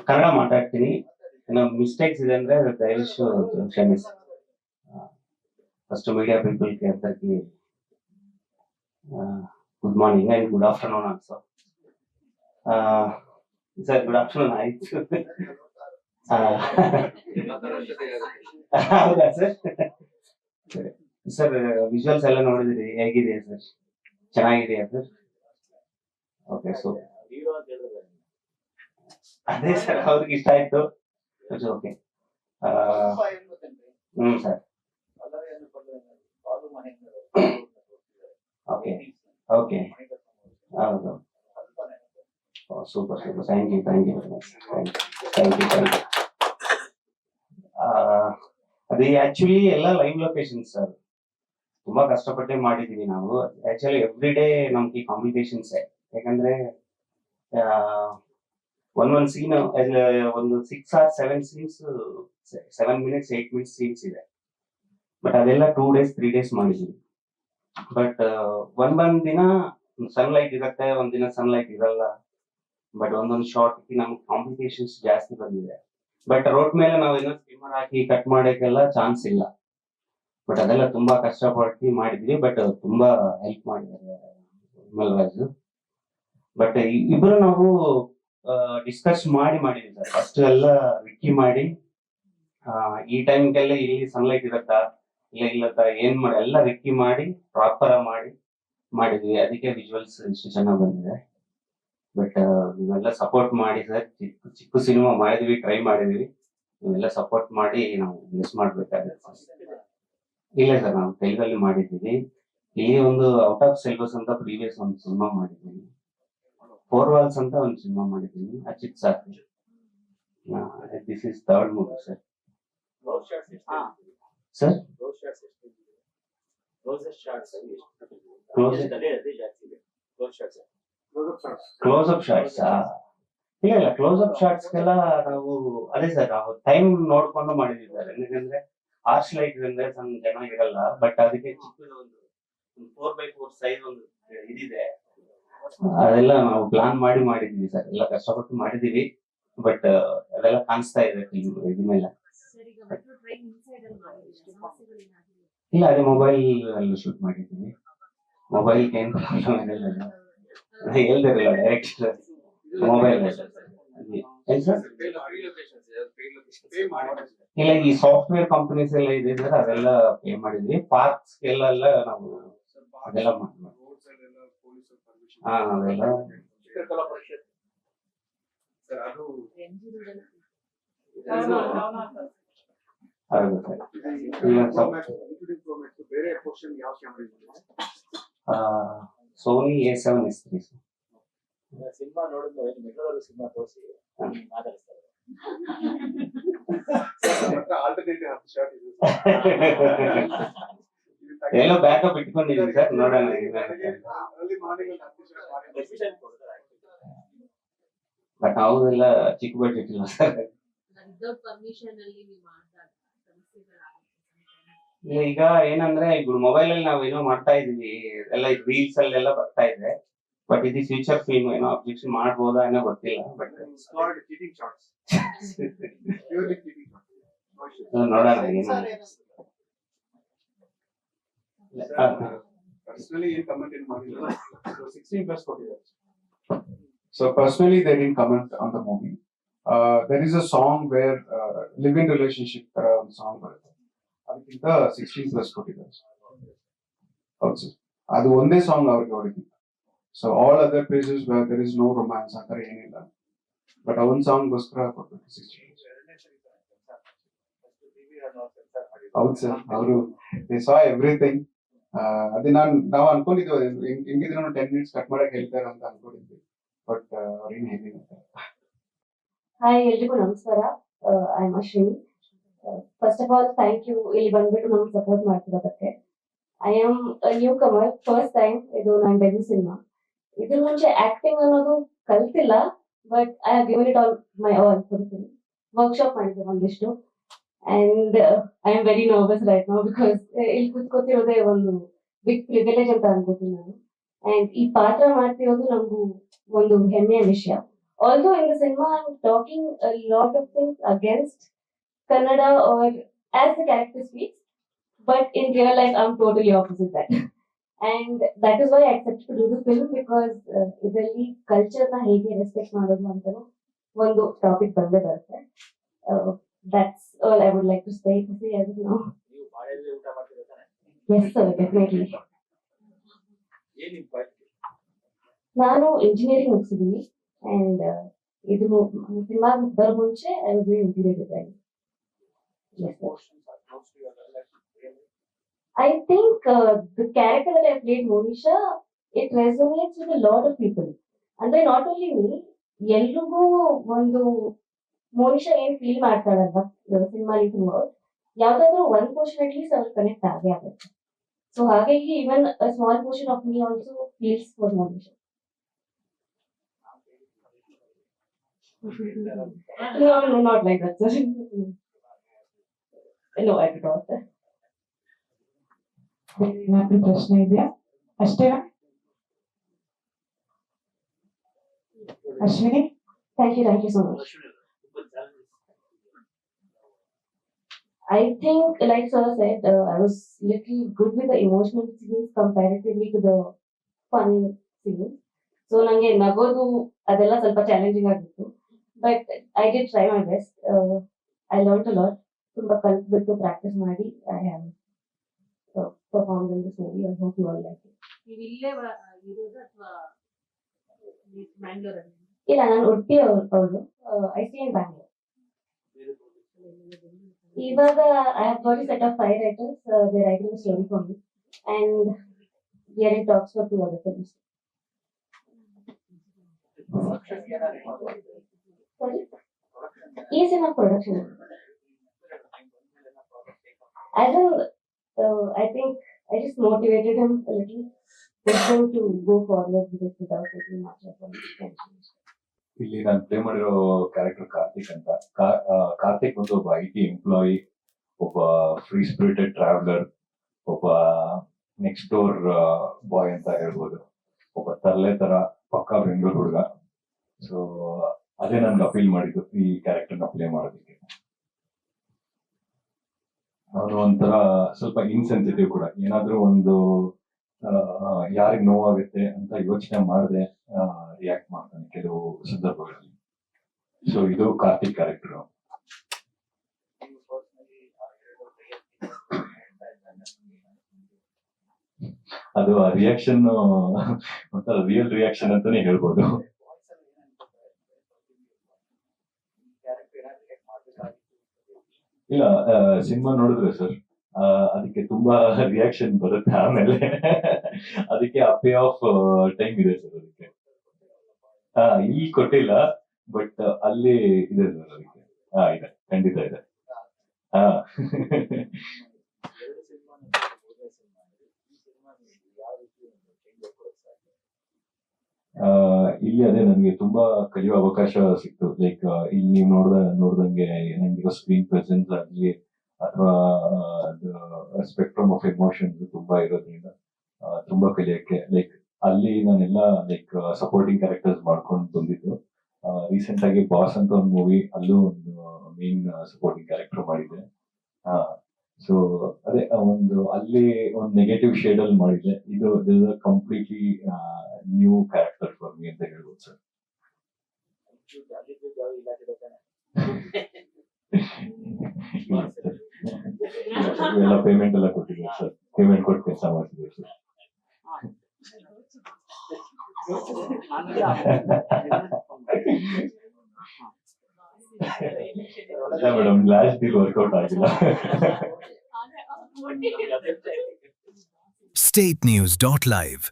ಕನ್ನಡ ಮಾತಾಡ್ತೀನಿ. ಏನೋ ಮಿಸ್ಟೇಕ್ಸ್ ಇದೆ ಅಂದ್ರೆ ದಯವಿಟ್ಟು ಕ್ಷಮಿಸಿ. ಫಸ್ಟ್ ಮೀಡಿಯಾ ಪೀಪಲ್ಗೆ అందరికి good morning and good afternoon also. Sir good afternoon ಆಯ್ತು. ಹೌದಾ ಸರ್? ಸರ್ ವಿಜುವಲ್ಸ್ ಎಲ್ಲ ನೋಡಿದಿರಿ, ಹೇಗಿದೆ ಸರ್? ಚೆನ್ನಾಗಿದೆಯಾ ಸರ್? ಓಕೆ, ಸೊ ಅದೇ ಸರ್ ಅವ್ರಿಗೆ ಇಷ್ಟ ಆಯ್ತು. ಓಕೆ. ಸರ್. ಓಕೆ ಓಕೆ, ಹೌದು. Super super, thank you very much, thank you. ಅದೇ ಆಕ್ಚುಲಿ ಎಲ್ಲ ಲೈವ್ ಲೊಕೇಶನ್ ಸರ್, ತುಂಬಾ ಕಷ್ಟಪಟ್ಟೆ ಮಾಡಿದೀವಿ ನಾವು. ಆಕ್ಚುಲಿ ಎವ್ರಿ ಡೇ ನಮ್ಗೆ ಕಾಂಪ್ಲಿಕೇಶನ್ಸ್. ಯಾಕಂದ್ರೆ ಒಂದೊಂದು ಸೀನ್ ಒಂದು 6 or 7 scenes, 7 minutes 8 minutes scenes ಇದೆ. ಬಟ್ ಅದೆಲ್ಲ 2 days 3 days ಮಾಡಿದೀವಿ. ಬಟ್ ಒಂದೊಂದ್ ದಿನ ಸನ್ಲೈಟ್ ಇರುತ್ತೆ, ಒಂದಿನ ಸನ್ಲೈಟ್ ಇರಲ್ಲ. ಬಟ್ ಒಂದೊಂದು ಶಾರ್ಟ್ ನಮ್ಗೆ ಕಾಂಪ್ಲಿಕೇಶನ್ಸ್ ಜಾಸ್ತಿ ಬಂದಿದೆ. ಬಟ್ ರೋಡ್ ಮೇಲೆ ನಾವೇನೋ ಸ್ಟಿಮ್ಮರ್ ಹಾಕಿ ಕಟ್ ಮಾಡಕ್ಕೆಲ್ಲ ಚಾನ್ಸ್ ಇಲ್ಲ. ಬಟ್ ಅದೆಲ್ಲ ತುಂಬಾ ಕಷ್ಟಪಟ್ಟು ಮಾಡಿದ್ವಿ. ಬಟ್ ತುಂಬಾ ಹೆಲ್ಪ್ ಮಾಡಿದ್ದಾರೆ ಮಲ್ರಾಜ್. ಬಟ್ ಇಬ್ರು ನಾವು ಡಿಸ್ಕಸ್ ಮಾಡಿದ್ವಿ ಸರ್. ಫಸ್ಟ್ ಎಲ್ಲ ವಿಕ್ಕಿ ಮಾಡಿ, ಈ ಟೈಮ್ಗೆಲ್ಲ ಇಲ್ಲಿ ಸನ್ಲೈಟ್ ಇರತ್ತಾ ಇಲ್ಲತ್ತ ಏನ್ ಮಾಡಿ ಎಲ್ಲ ವಿಕ್ಕಿ ಮಾಡಿ ಪ್ರಾಪರ್ ಮಾಡಿದ್ವಿ. ಅದಕ್ಕೆ ವಿಜುವಲ್ಸ್ ಇಷ್ಟು ಚೆನ್ನಾಗಿ ಬಂದಿದೆ. ಬಟ್ ನೀವೆಲ್ಲ ಸಪೋರ್ಟ್ ಮಾಡಿ ಸರ್. ಚಿಕ್ಕ ಸಿನಿಮಾ ಮಾಡಿದ್ವಿ, ಟ್ರೈ ಮಾಡಿದ್ವಿ. ನೀವೆಲ್ಲ ಸಪೋರ್ಟ್ ಮಾಡಿ ನಾವು ಮಿಸ್ ಮಾಡ್ಬೇಕಾಗುತ್ತೆ. ಇಲ್ಲ ಸರ್, ನಾವು ತೆಲುಗಲ್ಲಿ ಮಾಡಿದ್ದೀವಿ. ಇಲ್ಲಿ ಒಂದು ಔಟ್ ಆಫ್ ಸಿಲೆಬಸ್ ಅಂತ ಪ್ರೀವಿಯಸ್ ಒಂದು ಸಿನಿಮಾ ಮಾಡಿದ್ದೀನಿ. 4 Walls ಅಂತ ಒಂದು ಸಿನಿಮಾ ಮಾಡಿದ್ದೀನಿ, Ajith sir. This is third movie sir. Sir close up shots ಇಲ್ಲ, ಕ್ಲೋಸ್ ಅಪ್ ಶಾರ್ಟ್ಸ್ಗೆಲ್ಲ ನಾವು ಅದೇ ಸರ್, ನಾವು ಟೈಮ್ ನೋಡ್ಕೊಂಡು ಮಾಡಿದ್ವಿ ಸರ್. ఎందుకంದ್ರೆ ಆರ್ಚ್ ಲೈಟ್ ಅಂದ್ರೆ ಸಣ್ಣ ಜನ ಇರಲ್ಲ. ಬಟ್ ಅದಕ್ಕೆ ಚಿಕ್ಕದು ಒಂದು 4x4 ಸೈಜ್ ಒಂದು ಇದಿದೆ. ಅದೆಲ್ಲ ನಾವು ಪ್ಲಾನ್ ಮಾಡಿದ್ವಿ ಸರ್. ಎಲ್ಲ ಕಷ್ಟಪಟ್ಟು ಮಾಡಿದೀವಿ. ಬಟ್ ಅದೆಲ್ಲ ಕಾಣಿಸ್ತಾ ಇದೆ ಇದ್ಮೇಲೆ. ಇಲ್ಲ, ಅದೇ ಮೊಬೈಲ್ ಅಲ್ಲಿ ಶೂಟ್ ಮಾಡಿದ್ದೀವಿ. ಮೊಬೈಲ್ ಏನ್ ಪ್ರಾಬ್ಲಮ್ ಇರಲಿಲ್ಲ, ಹೇಳ್ದಿರಲ್ಲ ಡೈರೆಕ್ಟ್ ಮೊಬೈಲ್. ಏನ್ ಸರ್? ಇಲ್ಲ, ಈ ಸಾಫ್ಟ್ವೇರ್ ಕಂಪನೀಸ್ ಎಲ್ಲ ಇದೆ ಸರ್, ಅದೆಲ್ಲ ಪೇ ಮಾಡಿದ್ವಿ. ಪಾರ್ಕ್ಸ್ ಎಲ್ಲ ನಾವು ಅದೆಲ್ಲ ಮಾಡಿದ್ವಿ. ಅದೆಲ್ಲ ಹೌದು sir. Sony A7S3 sir. Cinema ನೋಡಿದ್ಮೇಲೆ ಮೆಟ್ರೋದವರು ಸಿನಿಮಾ ತೋರಿಸಿ ಮಾತಾಡಿಸ್ತಾರೆ. ಎಲ್ಲ ಬ್ಯಾಕಪ್ ಇಟ್ಕೊಂಡಿದ್ದೀವಿ ಸರ್, ನೋಡೋಣ. ಬಟ್ ಅವ್ರೆಲ್ಲ ಚಿಕ್ಕ ಬಜೆಟ್ ಇಲ್ಲ ಸರ್. ಈಗ ಏನಂದ್ರೆ ಈಗ ಮೊಬೈಲ್ ಅಲ್ಲಿ ನಾವು ಏನೋ ಮಾಡ್ತಾ ಇದೀವಿ, ಎಲ್ಲ ರೀಲ್ಸ್ ಅಲ್ಲೆಲ್ಲ ಬರ್ತಾ ಇದೆ. ಬಟ್ ಇದು ಫ್ಯೂಚರ್ ಫಿಲ್ಮ್, ಏನೋ ಅಬ್ಜೆಕ್ಷನ್ ಮಾಡ್ಬೋದಾ ಏನೋ ಗೊತ್ತಿಲ್ಲ. ಬಟ್ ನೋಡೋಣ ಏನು. So personally, they didn't comment on the movie. There is a song where live-in relationship song ಬರುತ್ತೆ, ಅದಕ್ಕಿಂತ 16+ ಕೊಟ್ಟಿದ್ದಾರೆ. ಹೌದು ಸರ್, ಅದು ಒಂದೇ ಸಾಂಗ್ ಅವ್ರಿಗೆ ಹೊಡಿತಿತ್ತು. So all other places where there is no romance ಆ ಥರ ಏನಿಲ್ಲ. ಬಟ್ ಆ ಒಂದು ಸಾಂಗ್ಗೋಸ್ಕರ ಕೊಡ್ಬೇಕು 16. ಹೌದು ಸರ್, ಅವರು ದೇ ಸಾ ಎವ್ರಿಥಿಂಗ್. ಅದೇ ನಾವು ಅನ್ಕೊಂಡಿದ್ವಿ ಹೆಂಗಿದ್ರು 10 minutes ಕಟ್ ಮಾಡಕ್ ಹೇಳ್ತಾರೆ ಅಂತ ಅನ್ಕೊಂಡಿದ್ವಿ. ಬಟ್ ಅವ್ರೇನು ಹೇಳಿಲ್ಲ. ಹಾಯ್, ಎಲ್ರಿಗೂ ನಮಸ್ಕಾರ. I am Ashwini. First of all thank you ಇಲ್ಲಿ ಬಂದ್ಬಿಟ್ಟು ನಮ್ಗೆ ಸಪೋರ್ಟ್ ಮಾಡ್ತಿರೋದಕ್ಕೆ. I am newcomer, first time ಇದು ನನ್ನ ಡೆಬ್ಯೂ ಸಿನಿಮಾ. ಇದ್ರ ಮುಂಚೆ ಆಕ್ಟಿಂಗ್ ಅನ್ನೋದು ಕಲ್ತಿಲ್ಲ, but I have given it all my all ಕೊಡ್ತೀನಿ. ವರ್ಕ್ಶಾಪ್ ಮಾಡಿದ್ದೆ ಒಂದಿಷ್ಟು. And I am very nervous right now, because ಇಲ್ಲಿ ಕೂತ್ಕೋತಿರೋದೇ ಒಂದು ಬಿಗ್ ಪ್ರಿವಿಲೇಜ್ ಅಂತ ಅನ್ಕೋತೀನಿ ನಾನು. ಅಂಡ್ ಈ ಪಾತ್ರ ಮಾಡ್ತಿರೋದು ನಮಗೂ ಒಂದು ಹೆಮ್ಮೆಯ ವಿಷಯ. although in the cinema I'm talking a lot of things against Kannada or as the character speaks, but in real life I'm totally opposite that. And that is why I accepted to do the film because ಇದರಲ್ಲಿ ಕಲ್ಚರ್ನ ಹೇಗೆ respect ಮಾಡೋದು ಅಂತಲೂ ಒಂದು topic ಬಂದೇ ಬರುತ್ತೆ. That's all I would like to say as of now. ನೀವು ಬಾಳೆಯಲ್ಲಿ ಊಟ ಮಾಡ್ತೀರಾ ತಾನೆ? Yes sir, definitely. ಏನ್ ನಿಮ್ ಕ್ವಾಲಿಟಿ? ನಾನು ಇಂಜಿನಿಯರಿಂಗ್ ಮುಗಿಸಿದ್ದೀನಿ ಅಂಡ್ ಇದು ಸಿನಿಮಾ ಬರೋ ಮುಂಚೆ I was doing interior design. Yes sir. Emotions are close to your life. Really? I think the character that I played, Monisha, it resonates with a lot of people. ಅಂದ್ರೆ not only me, ಎಲ್ರಿಗೂ ಒಂದು ಮೋನಿಶಾ ಏನ್ feel ಮಾಡ್ತಾಳಲ್ವಾ ಸಿನಿಮಾಲಿ ತುಂಬ ಯಾವ್ದಾದ್ರು ಒಂದ್ portion at least ಅವ್ರು connect ಆಗೇ ಆಗುತ್ತೆ. ಸೊ ಹಾಗಾಗಿ even a small portion of me also feels for Monisha. No, not like that, sir. No, I don't know that. ಏನಾದ್ರೂ ಪ್ರಶ್ನೆ ಇದೆಯಾ? ಅಷ್ಟೇನಾ? Ashwini, Thank you so much. ತುಂಬಾ challenges. I think, like sir said, I was little good with the emotional scenes comparatively to the fun scenes. So ನಂಗೆ ನಗೋದು ಅದೆಲ್ಲ ಸ್ವಲ್ಪ challenging ಆಗಿತ್ತು. But I did try my best. I learned a lot. ತುಂಬಾ ಕಲ್ತ್ಬಿಟ್ಟು practice ಮಾಡಿ I have performed in this movie. I hope you all like it. ನೀವು ಇಲ್ಲೇ ಇರೋದು ಅಥವಾ ಮ್ಯಾಂಗ್ಳೂರಲ್ಲಿ? ಇಲ್ಲ, ನಾನು ಉಡುಪಿ ಅವಳು. I stay in Bangalore. ಇವಾಗ I have got a set of 5 writers. They're writing a story for me. And we are in talks for 2 other films. Production ಏನಾದ್ರು ಮಾಡ್ಬೋದು? Sorry? Yes, in our production. As in, I think I just motivated him a little, pushed him to go forward with it without taking much of a tension. ಇಲ್ಲಿ ನಾನು play ಮಾಡಿರೋ character Karthik ಅಂತ. ಕಾರ್ತಿಕ್ ಒಂದು ಒಬ್ಬ IT employee, ಒಬ್ಬ free spirited traveller, ಒಬ್ಬ next door ಬಾಯ್ ಅಂತ ಹೇಳ್ಬೋದು, ಒಬ್ಬ ತರ್ಲೆ ತರ ಪಕ್ಕಾ ಬೆಂಗಳೂರು ಹುಡುಗ. ಸೊ ಅದೇ ನನ್ಗೆ ಅಪೀಲ್ ಮಾಡಿದ್ದು ಈ ಕ್ಯಾರೆಕ್ಟರ್ನ ಪ್ಲೇ ಮಾಡೋದಕ್ಕೆ. ಅವನು ಒಂಥರ ಸ್ವಲ್ಪ ಇನ್ಸೆನ್ಸಿಟಿವ್ ಕೂಡ, ಏನಾದ್ರೂ ಒಂದು ಯಾರಿಗೆ ನೋವಾಗುತ್ತೆ ಅಂತ ಯೋಚನೆ ಮಾಡದೆ ರಿಯಾಕ್ಟ್ ಮಾಡ್ತಾನೆ ಕೆಲವು ಸಂದರ್ಭಗಳಲ್ಲಿ. ಸೊ ಇದು ಕಾರ್ತಿಕ್ ಕ್ಯಾರೆಕ್ಟರ್. ನೀವು personally ಆ ಎರಡು ಅದು ಆ ರಿಯಾಕ್ಷನ್ ಒಂಥರ ರಿಯಲ್ ರಿಯಾಕ್ಷನ್ ಅಂತಾನೆ ಹೇಳ್ಬೋದು. ಇಲ್ಲ, ಸಿನಿಮಾ ನೋಡಿದ್ರೆ ಸರ್ ಅದಕ್ಕೆ ತುಂಬಾ ರಿಯಾಕ್ಷನ್ ಬರುತ್ತೆ ಆಮೇಲೆ. ಅದಕ್ಕೆ ಆ ಪೇ ಆಫ್ ಟೈಮ್ ಇದೆ ಸರ್ ಅದಕ್ಕೆ. ಇಲ್ಲಿ ಕೊಟ್ಟಿಲ್ಲ, ಬಟ್ ಅಲ್ಲಿ ಇದೆ ಸರ್ ಅದಕ್ಕೆ. ಇದೆ, ಖಂಡಿತ ಇದೆ. ಎರಡು ಸಿನಿಮಾ ಮೂರನೇ ಸಿನಿಮಾ ಈ ಸಿನಿಮಾ ಯಾವ ರೀತಿ ಚೇಂಜ್ ಇಲ್ಲಿ ಅದೇ ನನಗೆ ತುಂಬಾ ಕಲಿಯೋ ಅವಕಾಶ ಸಿಕ್ತು. ಲೈಕ್ ಇಲ್ಲಿ ನೀವು ನೋಡ್ದಂಗೆ ನನಗಿರೋ ಸ್ಕ್ರೀನ್ ಪ್ರೆಸೆನ್ಸ್ ಆಗಲಿ ಅಥವಾ ಸ್ಪೆಕ್ಟ್ರಮ್ ಆಫ್ ಎಮೋಷನ್ಸ್ ತುಂಬಾ ಇರೋದ್ರಿಂದ ತುಂಬಾ ಕಲಿಯಕ್ಕೆ. ಲೈಕ್ ಅಲ್ಲಿ ನಾನೆಲ್ಲ ಲೈಕ್ ಸಪೋರ್ಟಿಂಗ್ ಕ್ಯಾರೆಕ್ಟರ್ಸ್ ಮಾಡ್ಕೊಂಡು ಬಂದಿದ್ದು. ರೀಸೆಂಟ್ ಆಗಿ ಬಾಸ್ ಅಂತ ಒಂದು ಮೂವಿ, ಅಲ್ಲೂ ಒಂದು ಮೇನ್ ಸಪೋರ್ಟಿಂಗ್ ಕ್ಯಾರೆಕ್ಟರ್ ಮಾಡಿದ್ದೆ. ಸೊ ಅದೇ ಒಂದು ಅಲ್ಲಿ ಒಂದು ನೆಗೆಟಿವ್ ಶೇಡ್ ಅಲ್ಲಿ ಮಾಡಿದ್ದೆ. ಇದು completely new character for me ಅಂತ ಹೇಳ್ಬೋದು ಸರ್. ಎಲ್ಲ ಪೇಮೆಂಟ್ ಎಲ್ಲ ಕೊಟ್ಟಿದ್ದೀವಿ ಸರ್, ಪೇಮೆಂಟ್ ಕೊಟ್ಟು ಕೆಲಸ ಮಾಡ್ತಿದ್ದೀವಿ sir. Madam last deal work out ಆಗಿಲ್ಲ. statenews.live